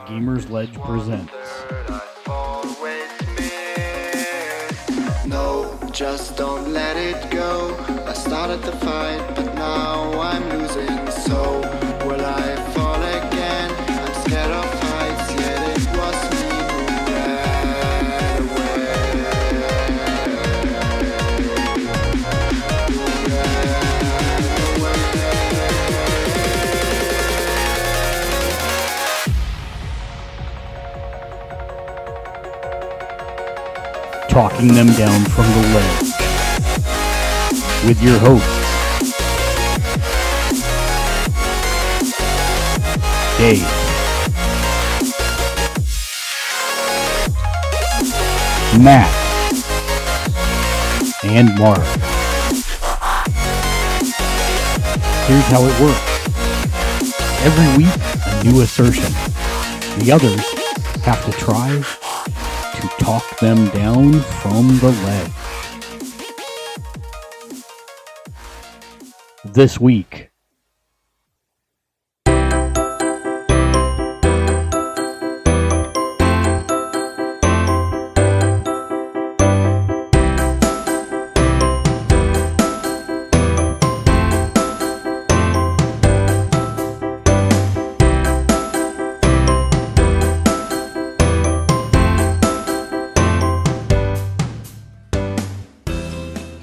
Gamers Ledge presents. No, just don't let it go. I started the fight, but now I'm losing. So will I fall again? I'm scared of heights, yet it was me who ran away. Talking them down from the ledge. With your hosts, Dave, Matt, and Mark. Here's how it works. Every week, a new assertion. The others have to try to talk them down from the ledge. This week,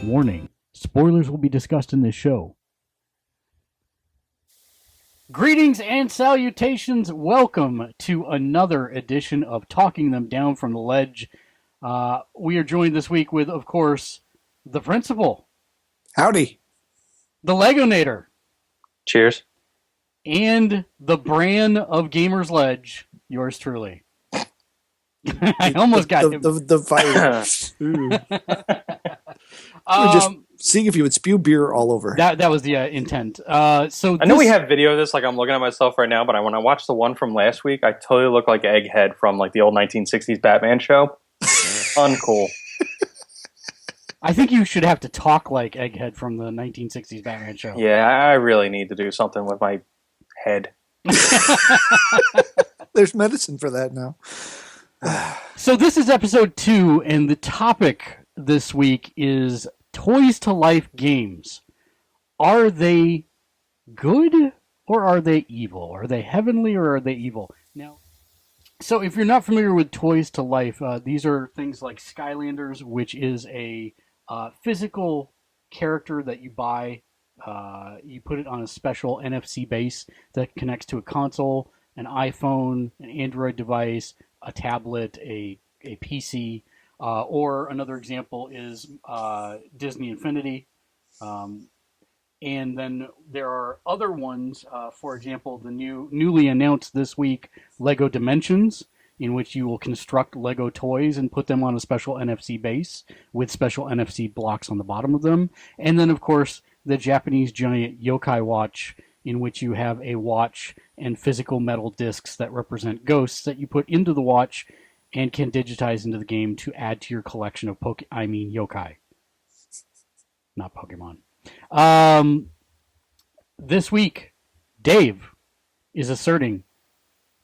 warning, spoilers will be discussed in this show. Greetings and salutations. Welcome to another edition of Talking Them Down from the Ledge. We are joined this week with, of course, the principal, Howdy. the Legonator, Cheers. and the Bran of Gamers Ledge, yours truly. I almost got him. The fire. We were just seeing if you would spew beer all over. That was the intent. So I know we have video of this, like I'm looking at myself right now, but when I watched the one from last week, I totally look like Egghead from like the old 1960s Batman show. Uncool. I think you should have to talk like Egghead from the 1960s Batman show. Yeah, I really need to do something with my head. There's medicine for that now. So this is episode 2, and the topic this week is Toys to Life games. Are they good or are they evil? Are they heavenly or are they evil? Now, so if you're not familiar with Toys to Life, these are things like Skylanders, which is a physical character that you buy. You put it on a special NFC base that connects to a console, an iPhone, an Android device, a tablet, a PC, or another example is Disney Infinity. And then there are other ones, for example, the newly announced this week Lego Dimensions, in which you will construct Lego toys and put them on a special NFC base with special NFC blocks on the bottom of them. And then, of course, the Japanese giant yokai watch, in which you have a watch and physical metal discs that represent ghosts that you put into the watch and can digitize into the game to add to your collection of yokai. Not Pokemon. This week, Dave is asserting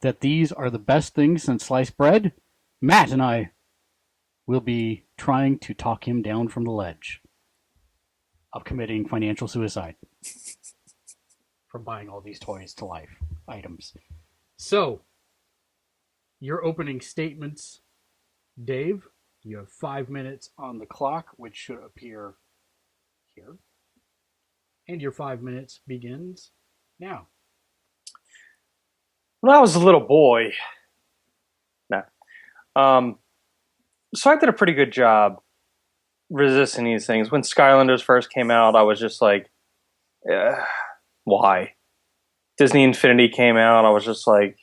that these are the best things since sliced bread. Matt and I will be trying to talk him down from the ledge of committing financial suicide from buying all these Toys to Life items. So, your opening statements, Dave. You have 5 minutes on the clock, which should appear here. And your 5 minutes begins now. When I was a little boy, so I did a pretty good job resisting these things. When Skylanders first came out, I was just like, why? Disney Infinity came out, I was just like,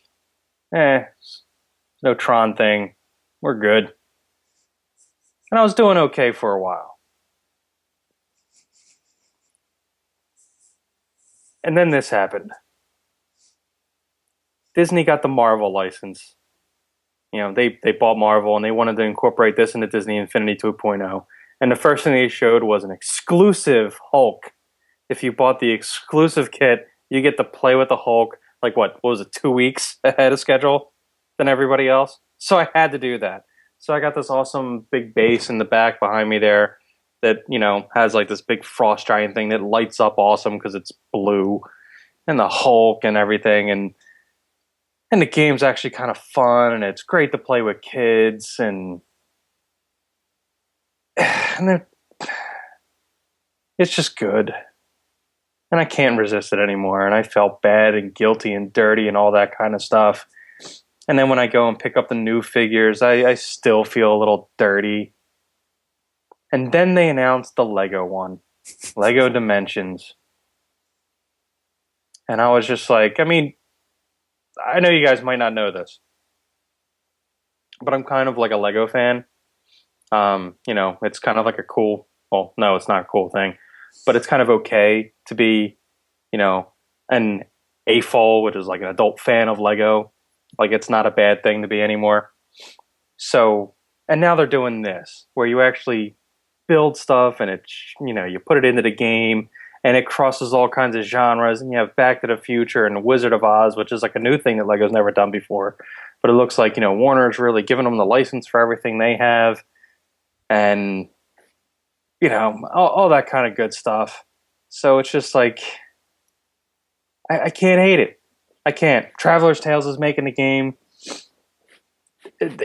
no Tron thing. We're good. And I was doing okay for a while. And then this happened. Disney got the Marvel license. You know, they bought Marvel and they wanted to incorporate this into Disney Infinity 2.0. And the first thing they showed was an exclusive Hulk. If you bought the exclusive kit, you get to play with the Hulk, like what was it, 2 weeks ahead of schedule? than everybody else. So I had to do that. So I got this awesome big base in the back behind me there that, has like this big frost giant thing that lights up awesome because it's blue, and the Hulk and everything. And the game's actually kind of fun, and it's great to play with kids, and it's just good. And I can't resist it anymore. And I felt bad and guilty and dirty and all that kind of stuff. And then when I go and pick up the new figures, I still feel a little dirty. And then they announced the Lego one, Lego Dimensions. And I was just like, I know you guys might not know this, but I'm kind of like a Lego fan. It's kind of like a cool, well, no, it's not a cool thing, but it's kind of okay to be, an AFOL, which is like an adult fan of Lego. Like, it's not a bad thing to be anymore. So, and now they're doing this, where you actually build stuff and you put it into the game, and it crosses all kinds of genres, and you have Back to the Future and Wizard of Oz, which is like a new thing that Lego's never done before. But it looks like, Warner's really giving them the license for everything they have, and, all that kind of good stuff. So it's just like, I can't hate it. I can't. Traveler's Tales is making a game.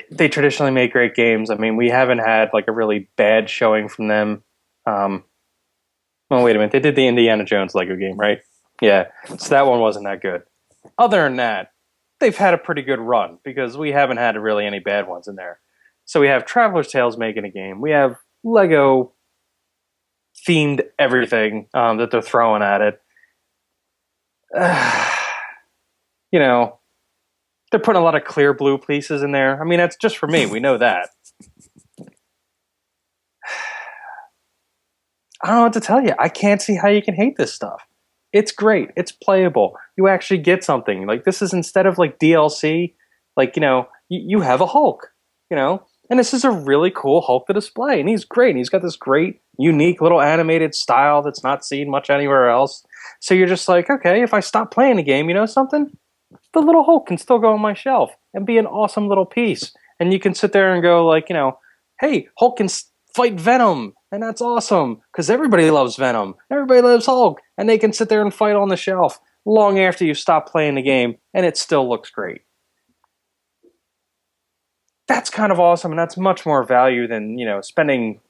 They traditionally make great games. We haven't had like a really bad showing from them. Well, wait a minute. They did the Indiana Jones Lego game, right? Yeah. So that one wasn't that good. Other than that, they've had a pretty good run because we haven't had really any bad ones in there. So we have Traveler's Tales making a game. We have Lego themed everything that they're throwing at it. They're putting a lot of clear blue pieces in there. That's just for me. We know that. I don't know what to tell you. I can't see how you can hate this stuff. It's great. It's playable. You actually get something. Like, this is, instead of like DLC, like, you have a Hulk, and this is a really cool Hulk to display. And he's great. And he's got this great, unique little animated style that's not seen much anywhere else. So you're just like, okay, if I stop playing the game, something? The little Hulk can still go on my shelf and be an awesome little piece. And you can sit there and go like, hey, Hulk can fight Venom. And that's awesome because everybody loves Venom. Everybody loves Hulk. And they can sit there and fight on the shelf long after you stop playing the game. And it still looks great. That's kind of awesome. And that's much more value than, spending,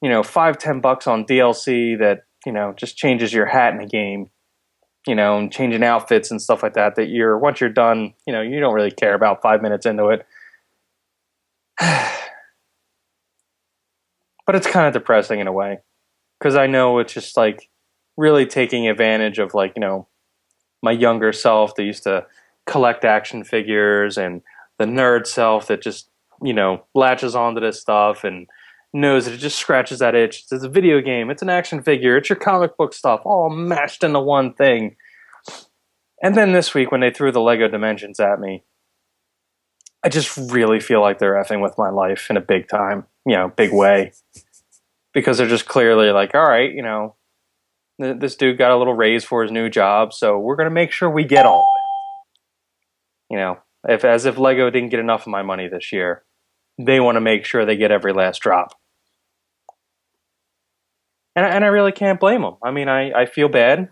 $5-10 on DLC that, just changes your hat in a game. And changing outfits and stuff like that, once you're done, you don't really care about 5 minutes into it. But it's kind of depressing in a way, because I know it's just like really taking advantage of like, my younger self that used to collect action figures, and the nerd self that just, latches onto this stuff and knows that it just scratches that itch. It's a video game. It's an action figure. It's your comic book stuff all mashed into one thing. And then this week when they threw the Lego Dimensions at me, I just really feel like they're effing with my life in a big time, big way. Because they're just clearly like, all right, this dude got a little raise for his new job, so we're going to make sure we get all of it. As if Lego didn't get enough of my money this year. They want to make sure they get every last drop. And I really can't blame them. I feel bad,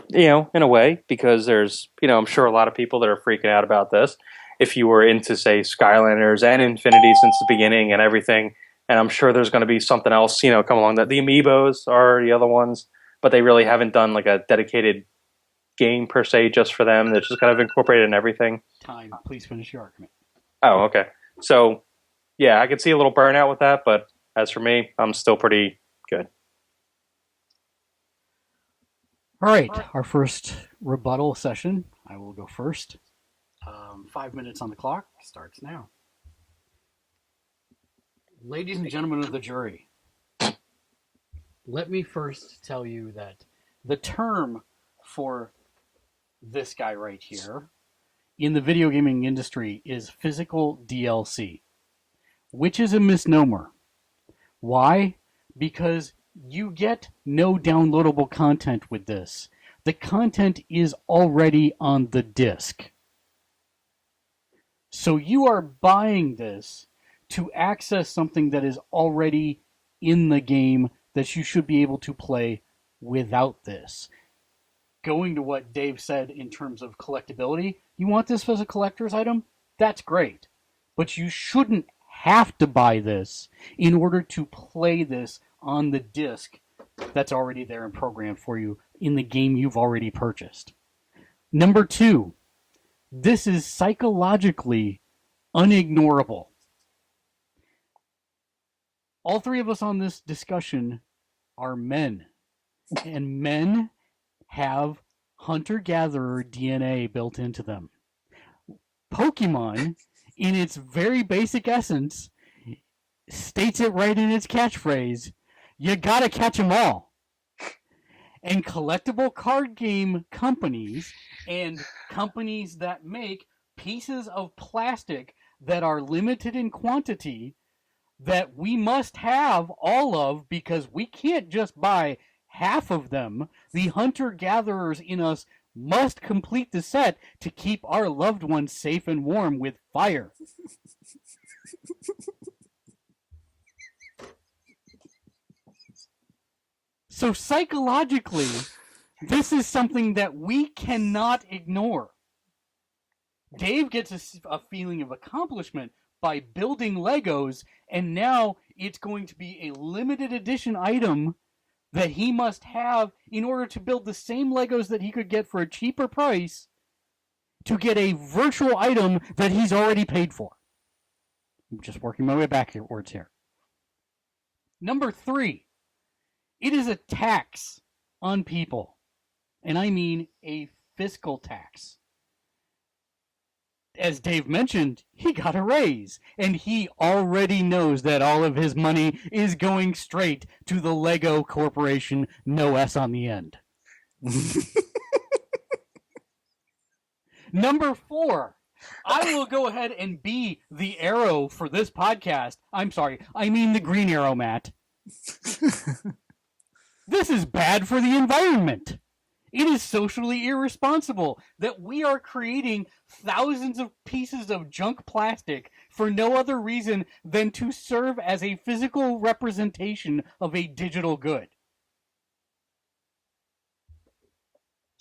in a way, because there's, I'm sure a lot of people that are freaking out about this. If you were into, say, Skylanders and Infinity since the beginning and everything, and I'm sure there's going to be something else, come along. That the Amiibos are the other ones, but they really haven't done like a dedicated game per se just for them. They're just kind of incorporated in everything. Time. Please finish your argument. Oh, okay. So, yeah, I could see a little burnout with that, but as for me, I'm still pretty good. All right, our first rebuttal session. I will go first. 5 minutes on the clock starts now. Ladies and gentlemen of the jury, let me first tell you that the term for this guy right here in the video gaming industry is physical DLC, which is a misnomer. Why? Because you get no downloadable content with this. The content is already on the disc. So you are buying this to access something that is already in the game that you should be able to play without this. Going to what Dave said in terms of collectability, you want this as a collector's item? That's great. But you shouldn't have to buy this in order to play this on the disc that's already there and programmed for you in the game you've already purchased. Number 2, this is psychologically unignorable. All three of us on this discussion are men, and men have hunter-gatherer DNA built into them. Pokemon, in its very basic essence, states it right in its catchphrase, you gotta catch 'em all. And collectible card game companies and companies that make pieces of plastic that are limited in quantity that we must have all of because we can't just buy half of them. The hunter-gatherers in us must complete the set to keep our loved ones safe and warm with fire. So psychologically, this is something that we cannot ignore. Dave gets a feeling of accomplishment by building Legos, and now it's going to be a limited edition item that he must have in order to build the same Legos that he could get for a cheaper price to get a virtual item that he's already paid for. I'm just working my way backwards here. Number 3, it is a tax on people, and I mean a fiscal tax. As Dave mentioned, he got a raise, and he already knows that all of his money is going straight to the Lego Corporation, no S on the end. Number 4, I will go ahead and be the arrow for this podcast. I'm sorry, I mean the green arrow, Matt. This is bad for the environment. It is socially irresponsible that we are creating thousands of pieces of junk plastic for no other reason than to serve as a physical representation of a digital good.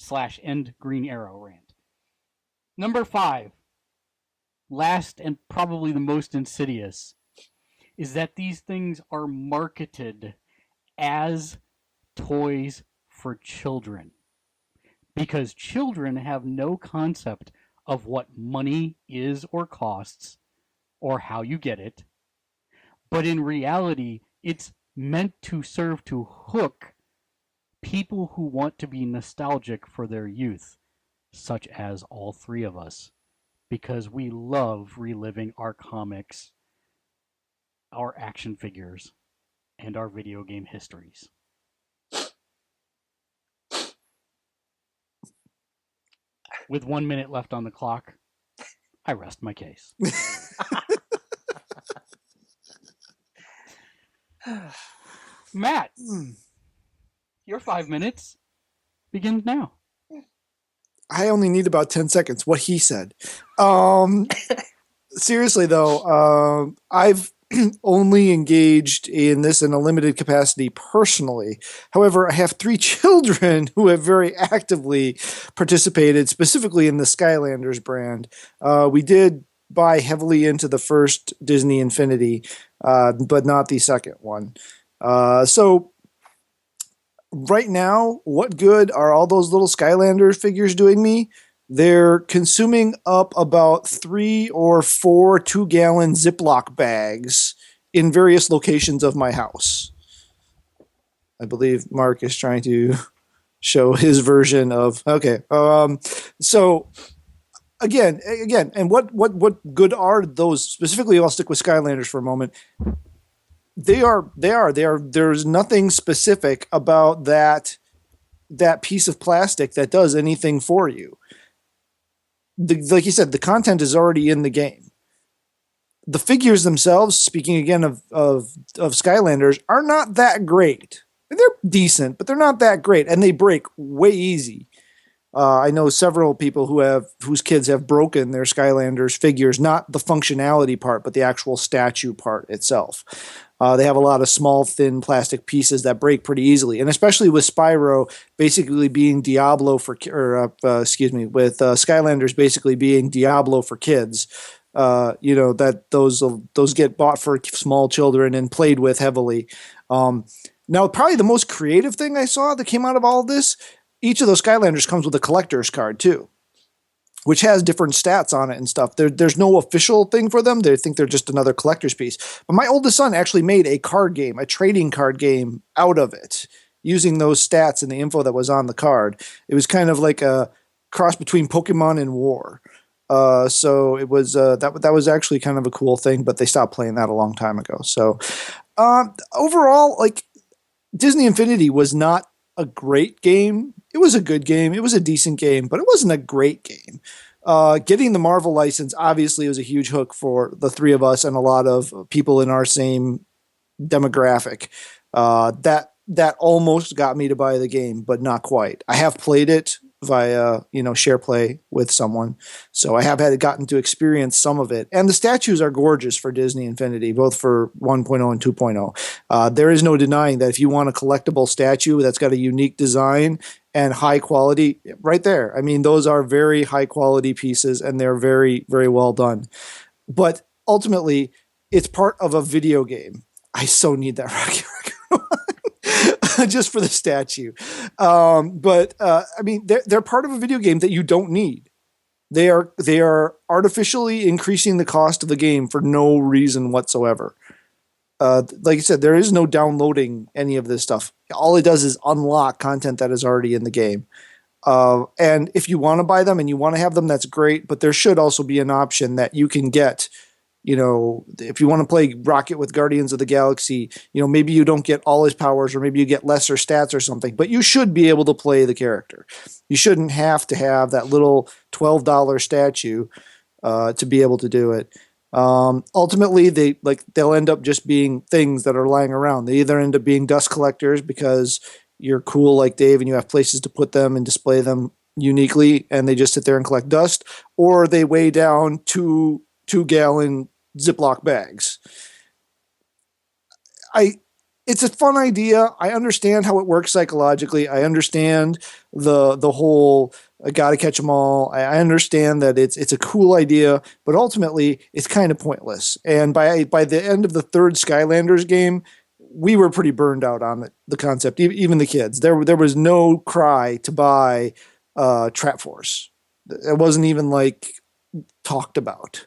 / end green arrow rant. Number 5, last and probably the most insidious, is that these things are marketed as toys for children. Because children have no concept of what money is or costs, or how you get it. But in reality, it's meant to serve to hook people who want to be nostalgic for their youth, such as all three of us, because we love reliving our comics, our action figures, and our video game histories. With 1 minute left on the clock, I rest my case. Matt, your 5 minutes begins now. I only need about 10 seconds. What he said. Seriously, though, I've only engaged in this in a limited capacity personally. However, I have 3 children who have very actively participated, specifically in the Skylanders brand. We did buy heavily into the first Disney Infinity, but not the second one. So right now, what good are all those little Skylanders figures doing me? They're consuming up about 3 or 4 2-gallon Ziploc bags in various locations of my house. I believe Mark is trying to show his version of, okay. So again, and what good are those specifically? I'll stick with Skylanders for a moment. They are. There's nothing specific about that piece of plastic that does anything for you. Like you said, the content is already in the game. The figures themselves, speaking again of Skylanders, are not that great. They're decent, but they're not that great, and they break way easy. I know several people whose kids have broken their Skylanders figures, not the functionality part, but the actual statue part itself. They have a lot of small, thin plastic pieces that break pretty easily, and especially with Spyro basically being Diablo for, with Skylanders basically being Diablo for kids. That those get bought for small children and played with heavily. Now, probably the most creative thing I saw that came out of all of this, each of those Skylanders comes with a collector's card too, which has different stats on it and stuff. There's no official thing for them. They think they're just another collector's piece. But my oldest son actually made a card game, a trading card game out of it, using those stats and the info that was on the card. It was kind of like a cross between Pokemon and War. So it was that was actually kind of a cool thing, but they stopped playing that a long time ago. So overall, like, Disney Infinity was not a great game. It was a good game. It was a decent game, but it wasn't a great game. Getting the Marvel license obviously was a huge hook for the three of us and a lot of people in our same demographic. That almost got me to buy the game, but not quite. I have played it via share play with someone, so I have gotten to experience some of it. And the statues are gorgeous for Disney Infinity, both for 1.0 and 2.0. There is no denying that if you want a collectible statue that's got a unique design and high quality, right there. I mean, those are very high quality pieces, and they're very, very well done. But ultimately, it's part of a video game. I so need that Rocky Raccoon just for the statue. But I mean, they're part of a video game that you don't need. They are artificially increasing the cost of the game for no reason whatsoever. Like I said, there is no downloading any of this stuff. All it does is unlock content that is already in the game. And if you want to buy them and you want to have them, that's great. But there should also be an option that you can get. If you want to play Rocket with Guardians of the Galaxy, maybe you don't get all his powers, or maybe you get lesser stats or something, but you should be able to play the character. You shouldn't have to have that little $12 statue to be able to do it. Ultimately, they'll end up just being things that are lying around. They either end up being dust collectors because you're cool like Dave and you have places to put them and display them uniquely, and they just sit there and collect dust, or they weigh down 2-gallon Ziploc bags. It's a fun idea. I understand how it works psychologically. I understand the whole I gotta catch them all. I understand that it's a cool idea, but ultimately it's kind of pointless. And by the end of the third Skylanders game, we were pretty burned out on the concept. Even the kids. There was no cry to buy Trap Force. It wasn't even talked about.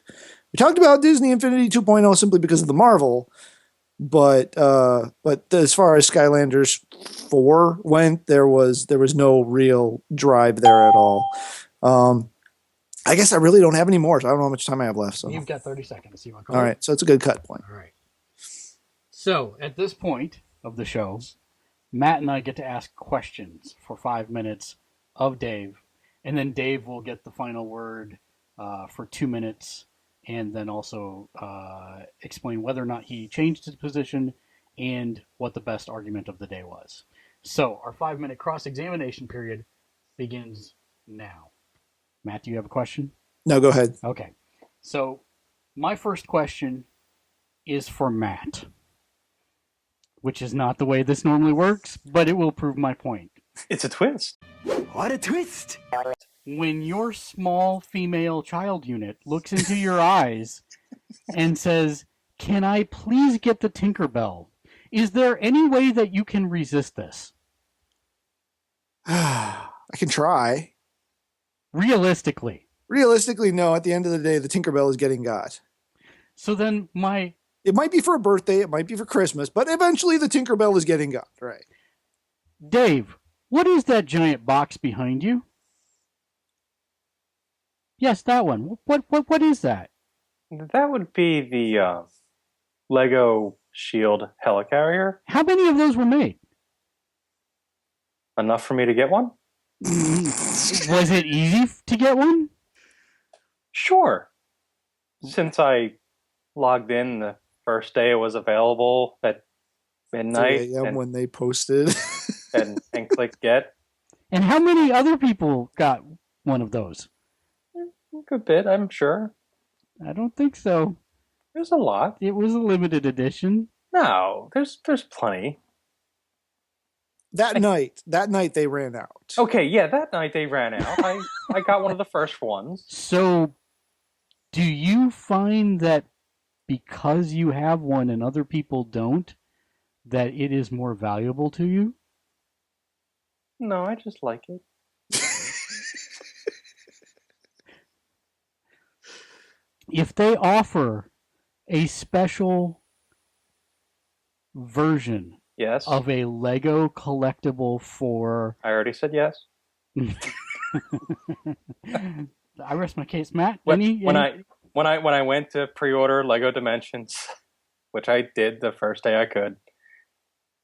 We talked about Disney Infinity 2.0 simply because of the Marvel, but as far as Skylanders 4 went, there was no real drive there at all. I guess I really don't have any more, so I don't know how much time I have left. So you've got 30 seconds. You want to all right, so it's a good cut point. All right. So at this point of the show, Matt and I get to ask questions for 5 minutes of Dave, and then Dave will get the final word for 2 minutes. And then also explain whether or not he changed his position and what the best argument of the day was. So our 5-minute cross-examination period begins now. Matt, do you have a question? No, go ahead. Okay. So my first question is for Matt, which is not the way this normally works, but it will prove my point. It's a twist. What a twist! When your small female child unit looks into your eyes and says, "Can I please get the Tinkerbell?" Is there any way that you can resist this? I can try. Realistically, no. At the end of the day, the Tinkerbell is getting got. So then it might be for a birthday, it might be for Christmas, but eventually the Tinkerbell is getting got, right? Dave, what is that giant box behind you? Yes, that one. What is that? That would be the Lego Shield helicarrier. How many of those were made? Enough for me to get one? Was it easy to get one? Sure. Since I logged in the first day it was available at midnight. when they posted. and clicked get. And how many other people got one of those? A good bit, I'm sure. I don't think so. There's a lot. It was a limited edition. No, there's plenty. That night they ran out. Okay, yeah, that night they ran out. I got one of the first ones. So, do you find that because you have one and other people don't, that it is more valuable to you? No, I just like it. If they offer a special version Yes. of a Lego collectible for I already said yes. I rest my case, Matt. When Any? I went to pre-order Lego Dimensions, which I did the first day I could.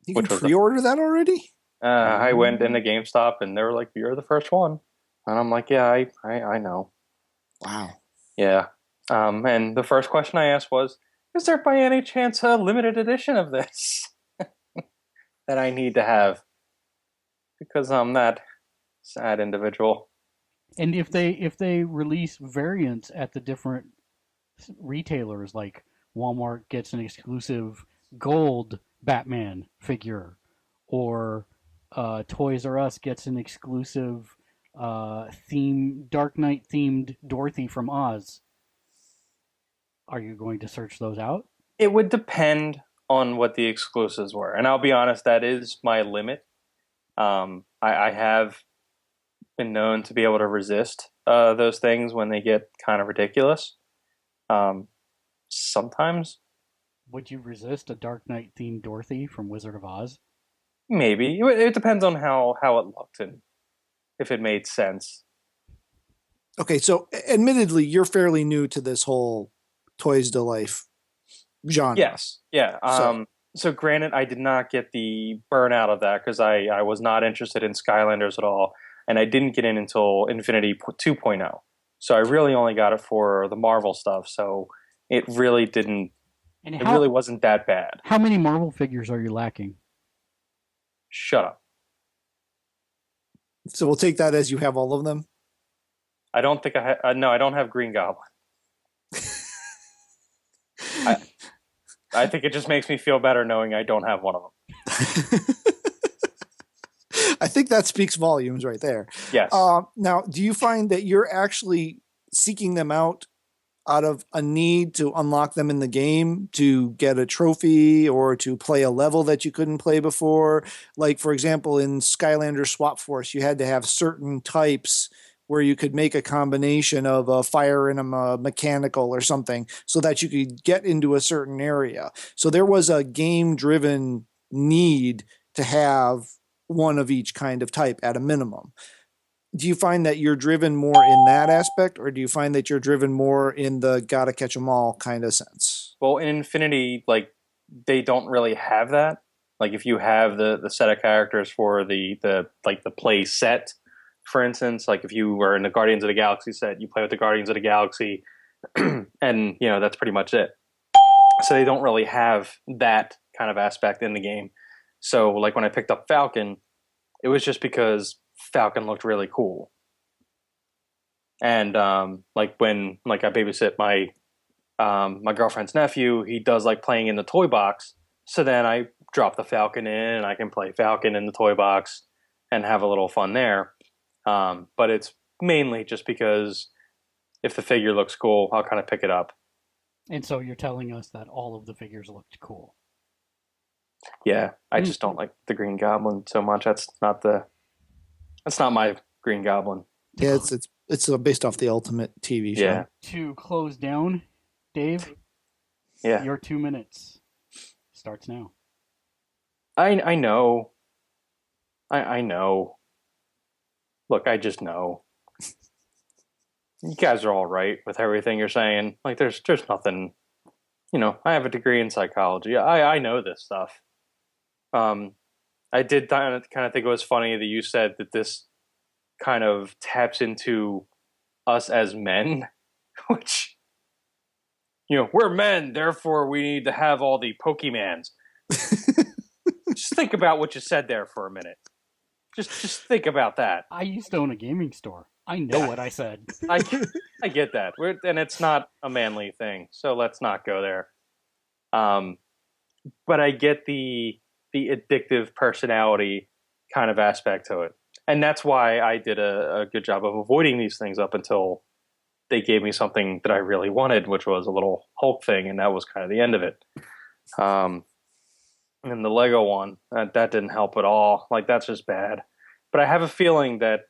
You can Which was pre-order that already? I went into GameStop and they were like, "You're the first one," and I'm like, "Yeah, I know." Wow. Yeah. And the first question I asked was, "Is there by any chance a limited edition of this that I need to have?" Because I'm that sad individual. And if they release variants at the different retailers, like Walmart gets an exclusive gold Batman figure, or Toys R Us gets an exclusive Dark Knight themed Dorothy from Oz, are you going to search those out? It would depend on what the exclusives were, and I'll be honest, that is my limit. I have been known to be able to resist those things when they get kind of ridiculous. Sometimes, Would you resist a Dark Knight themed Dorothy from Wizard of Oz? maybe. It depends on how it looked and if it made sense. Okay, so admittedly, you're fairly new to this whole Toys to Life genre. Yes, yeah. So granted, I did not get the burnout of that because I was not interested in Skylanders at all, and I didn't get in until Infinity 2.0. So I really only got it for the Marvel stuff. So it really didn't. And It really wasn't that bad. How many Marvel figures are you lacking? Shut up. So we'll take that as you have all of them. I don't think no, I don't have Green Goblin. I think it just makes me feel better knowing I don't have one of them. I think that speaks volumes right there. Yes. Now, do you find that you're actually seeking them out of a need to unlock them in the game, to get a trophy or to play a level that you couldn't play before? Like, for example, in Skylanders Swap Force, you had to have certain types where you could make a combination of a fire and a mechanical or something so that you could get into a certain area. So there was a game-driven need to have one of each kind of type at a minimum. Do you find that you're driven more in that aspect, or do you find that you're driven more in the gotta catch 'em all kind of sense? Well, in Infinity, like they don't really have that. Like if you have the set of characters for the play set, for instance, like if you were in the Guardians of the Galaxy set, you play with the Guardians of the Galaxy, and that's pretty much it. So they don't really have that kind of aspect in the game. So like when I picked up Falcon, it was just because Falcon looked really cool. And like when I babysit my girlfriend's nephew, he does like playing in the toy box. So then I drop the Falcon in and I can play Falcon in the toy box and have a little fun there. But it's mainly just because if the figure looks cool, I'll kind of pick it up. And so you're telling us that all of the figures looked cool. Yeah, I just don't like the Green Goblin so much. That's not my Green Goblin. Yeah, it's based off the Ultimate TV show. Yeah. To close down, Dave, Yeah. your 2 minutes starts now. I know. I know. Look, I just know. You guys are all right with everything you're saying. Like, there's nothing. I have a degree in psychology. I know this stuff. I did kind of think it was funny that you said that this kind of taps into us as men, which, we're men, therefore we need to have all the Pokemans. Just think about what you said there for a minute. Just think about that. I used to own a gaming store. I know what I said. I get that. And it's not a manly thing, so let's not go there. But I get the addictive personality kind of aspect to it. And that's why I did a good job of avoiding these things up until they gave me something that I really wanted, which was a little Hulk thing, and that was kind of the end of it. And the Lego one, that didn't help at all. Like, that's just bad. But I have a feeling that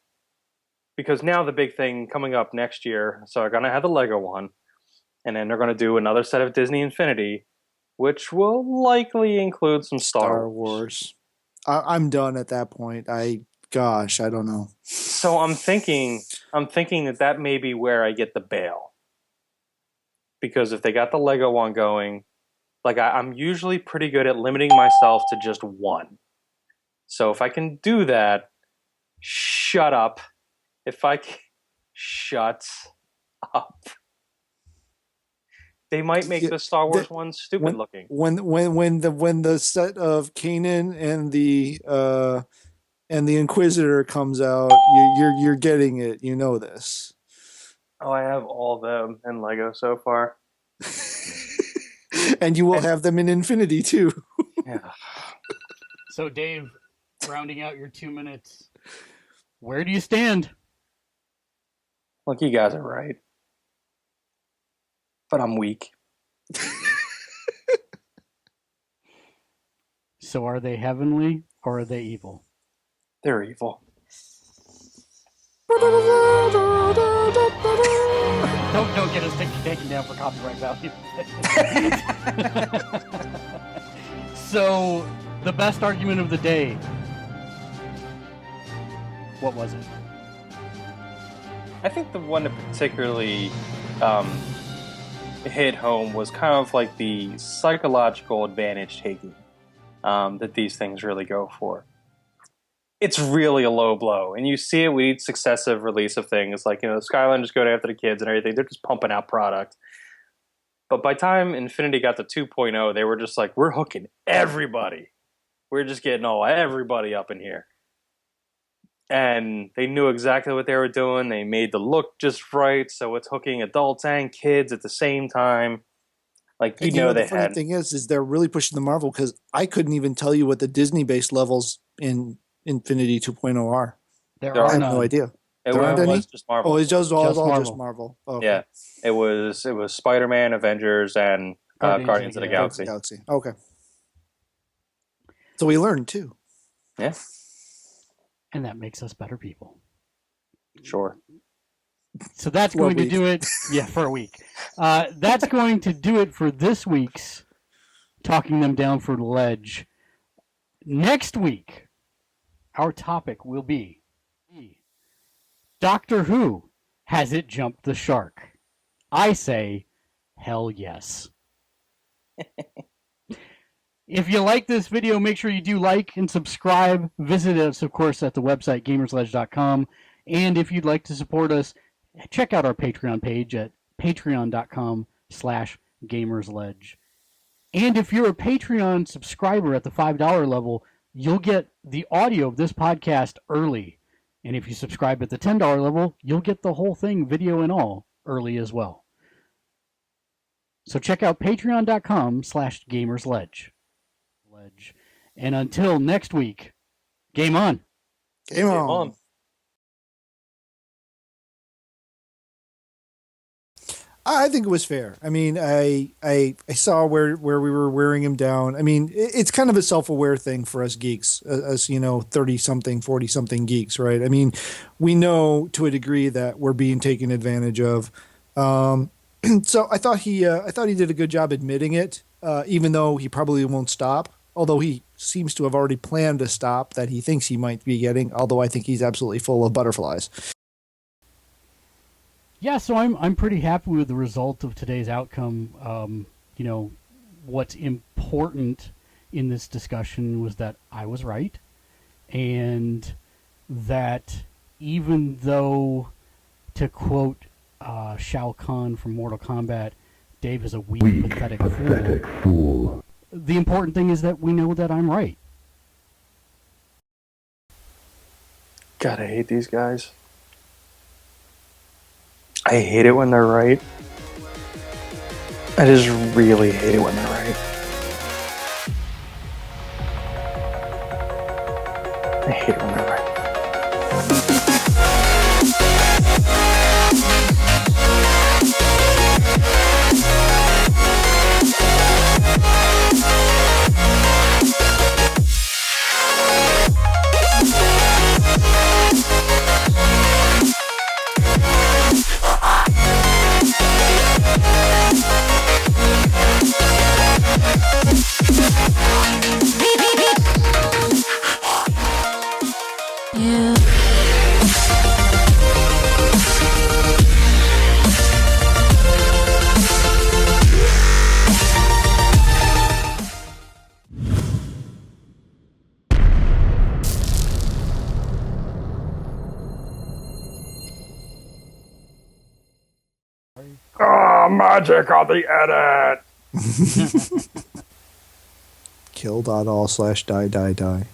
because now the big thing coming up next year, so I'm going to have the Lego one, and then they're going to do another set of Disney Infinity, which will likely include some Star Wars. I'm done at that point. I don't know. So I'm thinking that may be where I get the bail. Because if they got the Lego one going, like I'm usually pretty good at limiting myself to just one. So if I can do that, shut up. Shut up. They might make the Star Wars one stupid looking. When the set of Kanan and the Inquisitor comes out, you're getting it. You know this. Oh, I have all of them in Lego so far. And you will have them in Infinity too. Yeah. So, Dave, rounding out your 2 minutes, where do you stand? Look, you guys are right. But I'm weak. So are they heavenly or are they evil? They're evil. Don't get us taken down for copyright value. So, the best argument of the day. What was it? I think the one that particularly hit home was kind of like the psychological advantage taking that these things really go for. It's really a low blow, and you see it with each successive release of things. Like, Skylanders going after the kids and everything. They're just pumping out product. But by the time Infinity got to 2.0, they were just like, we're hooking everybody. We're just getting everybody up in here. And they knew exactly what they were doing. They made the look just right, so it's hooking adults and kids at the same time. Like, they the funny had. thing is they're really pushing the Marvel, because I couldn't even tell you what the Disney-based levels in Infinity 2.0 are. There I have none. no idea. It There aren't was any? just Marvel. Oh, it's just Marvel. just Marvel. Oh, okay. Yeah, it was Spider-Man, Avengers, and Guardians of the Galaxy. Okay. So we learned too. Yeah, And that makes us better people. sure. So that's For a going to week. do it. Yeah, for a week. That's going to do it for this week's Talking Them Down for the Ledge. Next week, our topic will be Doctor Who, has it jumped the shark? I say, hell yes. If you like this video, make sure you do like and subscribe. Visit us, of course, at the website gamersledge.com. And if you'd like to support us, check out our Patreon page at patreon.com/gamersledge. And if you're a Patreon subscriber at the $5 level, you'll get the audio of this podcast early. And if you subscribe at the $10 level, you'll get the whole thing, video and all, early as well. So check out patreon.com/gamersledge. And until next week, game on. Game on. I think it was fair. I mean, I saw where we were wearing him down. I mean, it's kind of a self-aware thing for us geeks, as 30-something, 40-something geeks, right? I mean, we know to a degree that we're being taken advantage of. So I thought he did a good job admitting it, even though he probably won't stop. Although he seems to have already planned a stop that he thinks he might be getting. Although I think he's absolutely full of butterflies. Yeah, so I'm pretty happy with the result of today's outcome. What's important in this discussion was that I was right, and that even though, to quote Shao Kahn from Mortal Kombat, Dave is a weak pathetic fool. The important thing is that we know that I'm right. God, I hate these guys. I hate it when they're right. I just really hate it when they're right. I hate it when they're right. Oh, magic on the edit! Kill.all/die die die.